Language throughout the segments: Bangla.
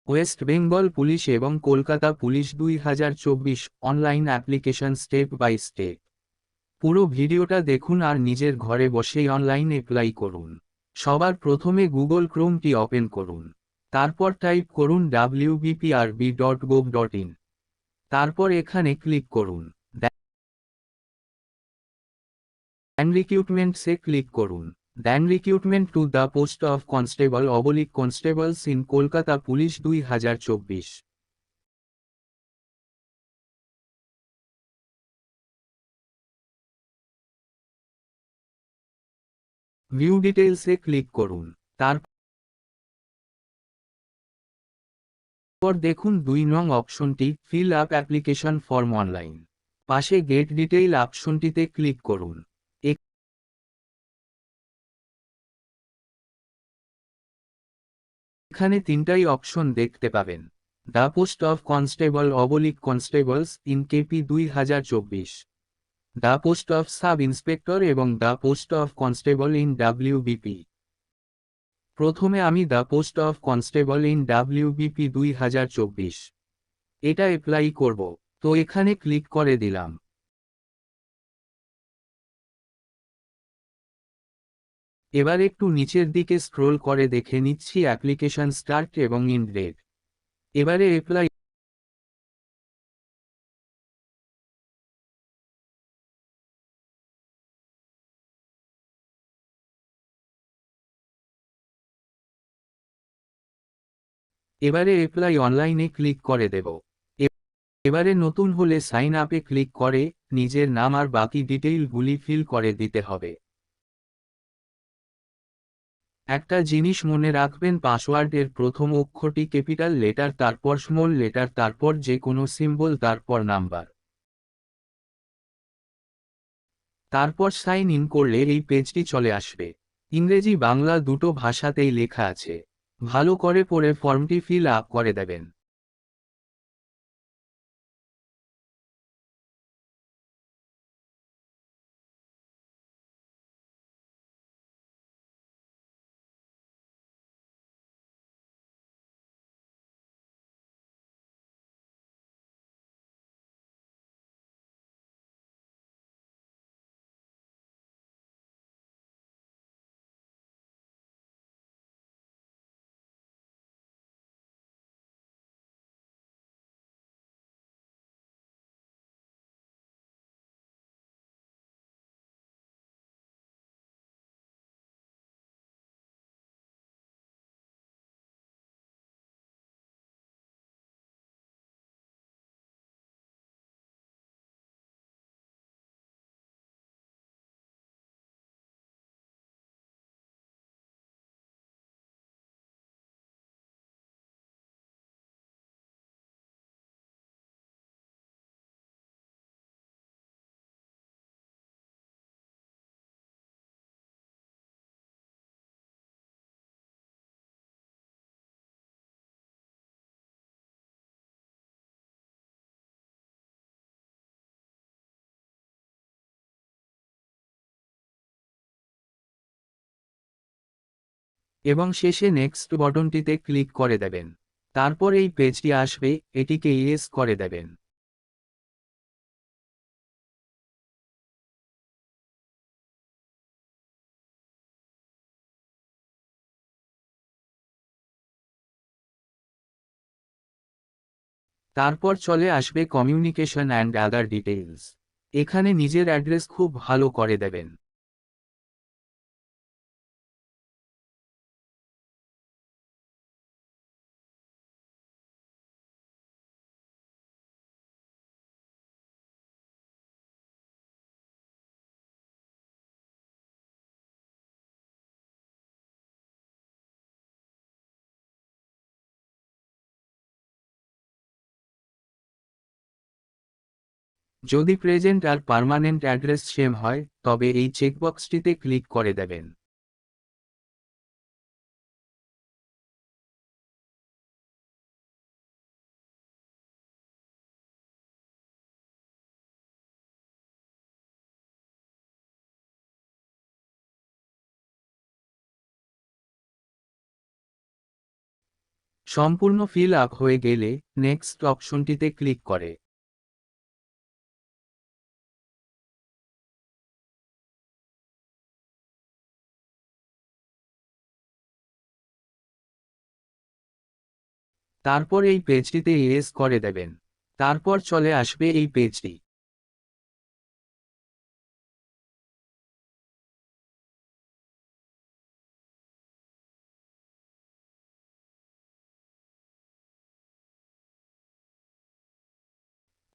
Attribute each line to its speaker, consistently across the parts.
Speaker 1: ওয়েস্ট বেঙ্গল পুলিশ এবং Kolkata police 2024 online application step by step. পুরো ভিডিওটা দেখুন আর নিজের ঘরে বসেই অনলাইন অ্যাপ্লাই করুন। সবার প্রথমে গুগল ক্রোমটি ওপেন করুন। তারপর টাইপ করুন wbprb.gov.in। তারপর এখানে ক্লিক করুন। দেন রিক্রুটমেন্টসে ক্লিক করুন। Then recruitment to the post of constable constables in Kolkata police 2024। View ডিটেইলসে ক্লিক করুন। তারপর দেখুন 2 নং অপশনটি fill up application form online. পাশে গেট ডিটেইল অপশনটিতে ক্লিক করুন। এখানে তিনটাই অপশন দেখতে পাবেন। The post of constable constables in KP 2024, the post of sub inspector এবং the post of constable in WBP. প্রথমে আমি the post of constable in WBP 2024 এটা অ্যাপ্লাই করব, তো এখানে ক্লিক করে দিলাম। এবার একটু নিচের দিকে স্ক্রোল করে দেখে নিচ্ছি অ্যাপ্লিকেশন স্টার্ট এবং ইন্ড ডেট। এবারে অ্যাপ্লাই। এবারে অ্যাপ্লাই অনলাইনে ক্লিক করে দেব। এবারে নতুন হলে সাইন আপে ক্লিক করে নিজের নাম আর বাকি ডিটেইলগুলি ফিল করে দিতে হবে। একটা জিনিস মনে রাখবেন, পাসওয়ার্ডের প্রথম অক্ষরটি ক্যাপিটাল লেটার, তারপর স্মল লেটার, তারপর যে কোনো সিম্বল, তারপর নাম্বার। তারপর সাইন ইন করলে এই পেজটি চলে আসবে। ইংরেজি বাংলা দুটো ভাষাতেই লেখা আছে। ভালো করে পড়ে ফর্মটি ফিল আপ করে দেবেন। এবং শেষে নেক্সট বটনটিতে ক্লিক করে দেবেন। তারপর এই পেজটি আসবে, এটিকে ইয়েস করে দেবেন। তারপর চলে আসবে কমিউনিকেশন অ্যান্ড আদার ডিটেইলস। এখানে নিজের অ্যাড্রেস খুব ভালো করে দেবেন। যদি প্রেজেন্ট আর পার্মানেন্ট অ্যাড্রেস সেম হয়, তবে এই চেকবক্সটিতে ক্লিক করে দেবেন। সম্পূর্ণ ফিল আপ হয়ে গেলে নেক্সট অপশনটিতে ক্লিক করে তারপর এই পেজটিতে ইয়েস করে দেবেন। তারপর চলে আসবে এই পেজটি।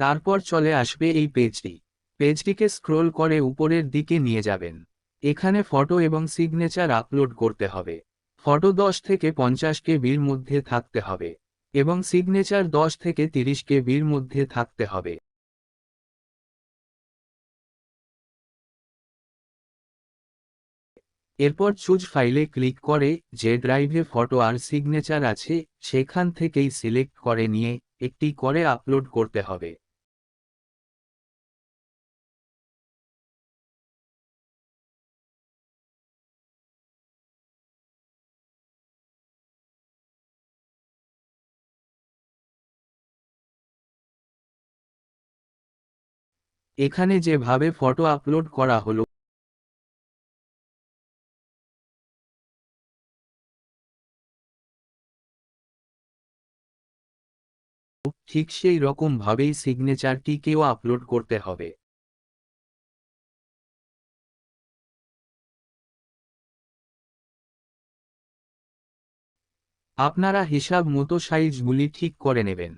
Speaker 1: তারপর চলে আসবে এই পেজটি। পেজটিকে স্ক্রোল করে উপরের দিকে নিয়ে যাবেন। এখানে ফটো এবং সিগনেচার আপলোড করতে হবে। ফটো 10 থেকে 50 কেবির মধ্যে থাকতে হবে এবং সিগনেচার 10 থেকে 30 কেবির মধ্যে থাকতে হবে। এরপর চুজ ফাইলে ক্লিক করে যে ড্রাইভে ফটো আর সিগনেচার আছে সেখান থেকেই সিলেক্ট করে নিয়ে একটি করে আপলোড করতে হবে। এখানে যেভাবে ফটো আপলোড করা হলো ঠিক সেই রকম ভাবেই সিগনেচারটিকেও আপলোড করতে হবে। আপনারা হিসাব মতো সাইজগুলি ঠিক করে নেবেন।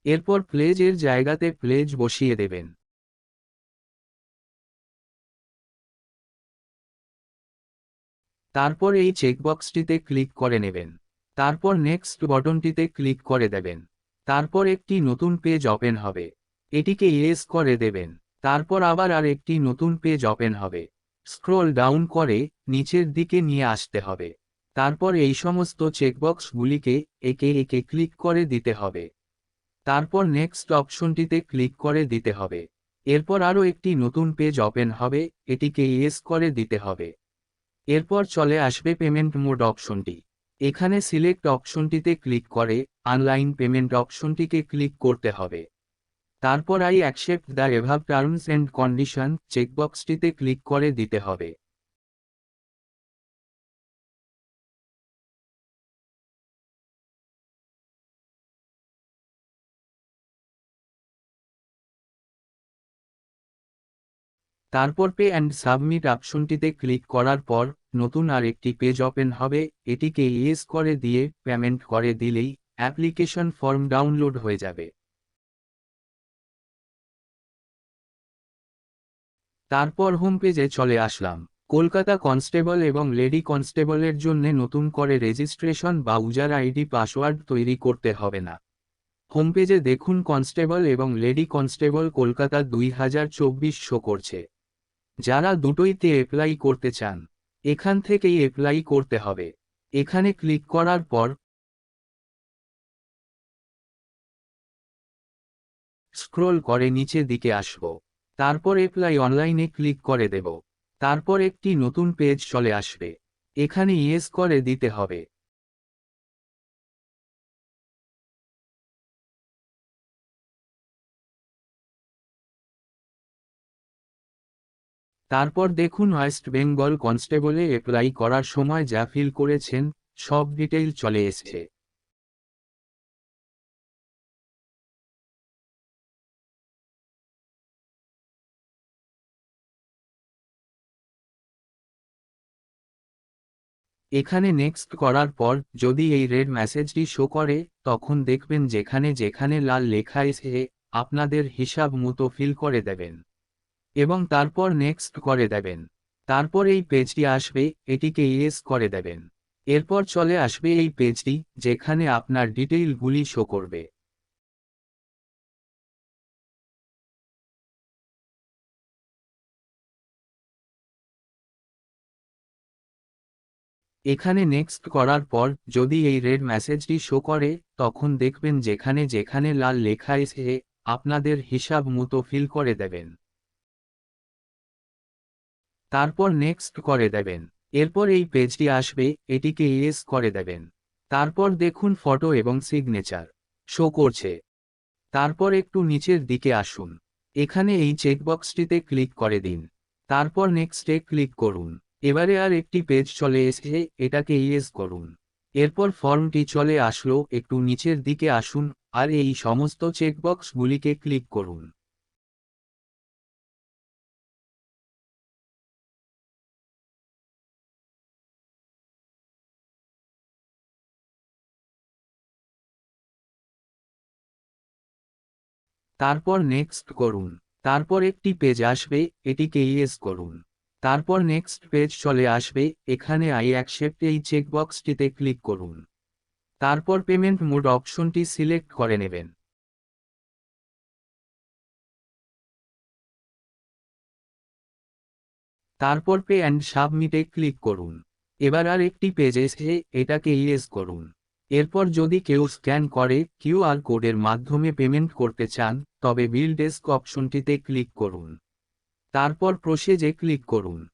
Speaker 1: এরপর প্লেজের জায়গাতে প্লেজ বসিয়ে দেবেন। তারপর এই চেকবক্সটিতে ক্লিক করে নেবেন। তারপর নেক্সট বটনটিতে ক্লিক করে দেবেন। তারপর একটি নতুন পেজ ওপেন হবে। এটিকে ইয়েস করে দেবেন। তারপর আবার আর একটি নতুন পেজ ওপেন হবে। স্ক্রোল ডাউন করে নিচের দিকে নিয়ে আসতে হবে। তারপর এই সমস্ত চেকবক্সগুলিকে একে একে ক্লিক করে দিতে হবে। তারপর নেক্সট অপশনটিতে ক্লিক করে দিতে হবে। এরপর আরও একটি নতুন পেজ ওপেন হবে, এটিকে ইয়েস করে দিতে হবে। এরপর চলে আসবে পেমেন্ট মোড অপশনটি। এখানে সিলেক্ট অপশনটিতে ক্লিক করে অনলাইন পেমেন্ট অপশনটিকে ক্লিক করতে হবে। তারপর I accept the above terms and condition চেকবক্সটিতে ক্লিক করে দিতে হবে। তারপর পে অ্যান্ড সাবমিট অপশনটিতে ক্লিক করার পর নতুন আর একটি পেজ ওপেন হবে, এটিকে ইয়েস করে দিয়ে পেমেন্ট করে দিলেই অ্যাপ্লিকেশন ফর্ম ডাউনলোড হয়ে যাবে। তারপর হোম পেজে চলে আসলাম। কলকাতা কনস্টেবল এবং লেডি কনস্টেবলের জন্য নতুন করে রেজিস্ট্রেশন বা ইউজার আইডি পাসওয়ার্ড তৈরি করতে হবে না। হোম পেজে দেখুন কনস্টেবল এবং লেডি কনস্টেবল কলকাতা 2024 শো করছে। যারা দুটোইতে অ্যাপ্লাই করতে চান এখান থেকেই অ্যাপ্লাই করতে হবে। এখানে ক্লিক করার পর স্ক্রোল করে নিচে দিকে আসব। তারপর অ্যাপ্লাই অনলাইনে ক্লিক করে দেব। তারপর একটি নতুন পেজ চলে আসবে। এখানে ইয়েস করে দিতে হবে। তারপর দেখুন ওয়েস্ট বেঙ্গল কনস্টেবলে অ্যাপ্লাই করার সময় যা ফিল করেছেন সব ডিটেইল চলে এসেছে। এখানে নেক্সট করার পর যদি এই রেড মেসেজটি শো করে, তখন দেখবেন যেখানে যেখানে লাল লেখা এসে আপনাদের হিসাব মতো ফিল করে দেবেন এবং তারপর নেক্সট করে দেবেন। তারপর এই পেজটি আসবে, এটিকে ইয়েস করে দেবেন। এরপর চলে আসবে এই পেজটি, যেখানে আপনার ডিটেইলগুলি শো করবে। এখানে নেক্সট করার পর যদি এই রেড মেসেজটি শো করে, তখন দেখবেন যেখানে যেখানে লাল লেখা এসে আপনাদের হিসাব মতো ফিল করে দেবেন। তারপর নেক্সট করে দেবেন। এরপর এই পেজটি আসবে, এটিকে ইয়েস করে দেবেন। তারপর দেখুন ফটো এবং সিগনেচার শো করছে। তারপর একটু নিচের দিকে আসুন। এখানে এই চেকবক্সটিতে ক্লিক করে দিন। তারপর নেক্সটে ক্লিক করুন। এবারে আর একটি পেজ চলে এসে এটাকে ইয়েস করুন। এরপর ফর্মটি চলে আসলো, একটু নিচের দিকে আসুন আর এই সমস্ত চেকবক্সগুলিকে ক্লিক করুন। তারপর নেক্সট করুন। তারপর একটি পেজ আসবে, এটিকে ইয়েস করুন। তারপর নেক্সট পেজ চলে আসবে, এখানে আই অ্যাকসেপ্ট এই চেকবক্সটিতে ক্লিক করুন। তারপর পেমেন্ট মোড অপশনটি সিলেক্ট করে নেবেন। তারপর পে অ্যান্ড সাবমিটে ক্লিক করুন। এবার আর একটি পেজ এসে এটাকে ইয়েস করুন। এরপর যদি কেউ স্ক্যান করে কিউআর কোডের মাধ্যমে পেমেন্ট করতে চান, তবে বিল ডেস্ক অপশনটিতে ক্লিক করুন। তারপর প্রসেজে ক্লিক করুন।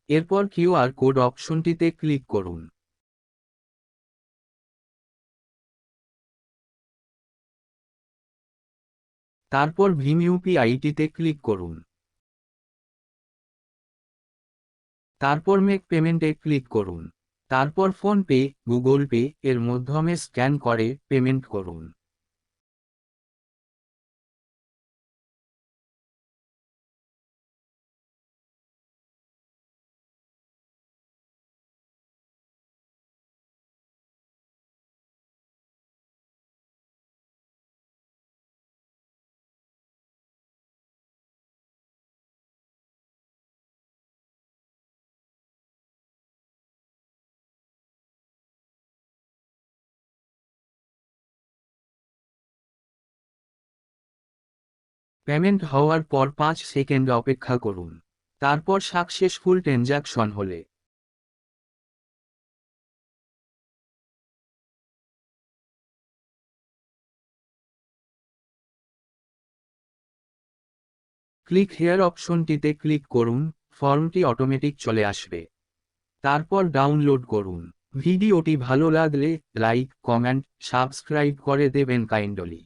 Speaker 1: এরপর কিউআর কোড অপশনটিতে ক্লিক করুন। তারপর ভীম ইউপিআইটিতে ক্লিক করুন। তারপর মেক পেমেন্টে ক্লিক করুন। তারপর ফোনপে, গুগল পে এর মাধ্যমে স্ক্যান করে পেমেন্ট করুন। পেমেন্ট হওয়ার পর 5 সেকেন্ড অপেক্ষা করুন। তারপর সাকসেসফুল ট্রানজাকশন হলে ক্লিক হেয়ার অপশনটিতে ক্লিক করুন। ফর্মটি অটোমেটিক চলে আসবে। তারপর ডাউনলোড করুন। ভিডিওটি ভালো লাগলে লাইক, কমেন্ট, সাবস্ক্রাইব করে দেবেন কাইন্ডলি।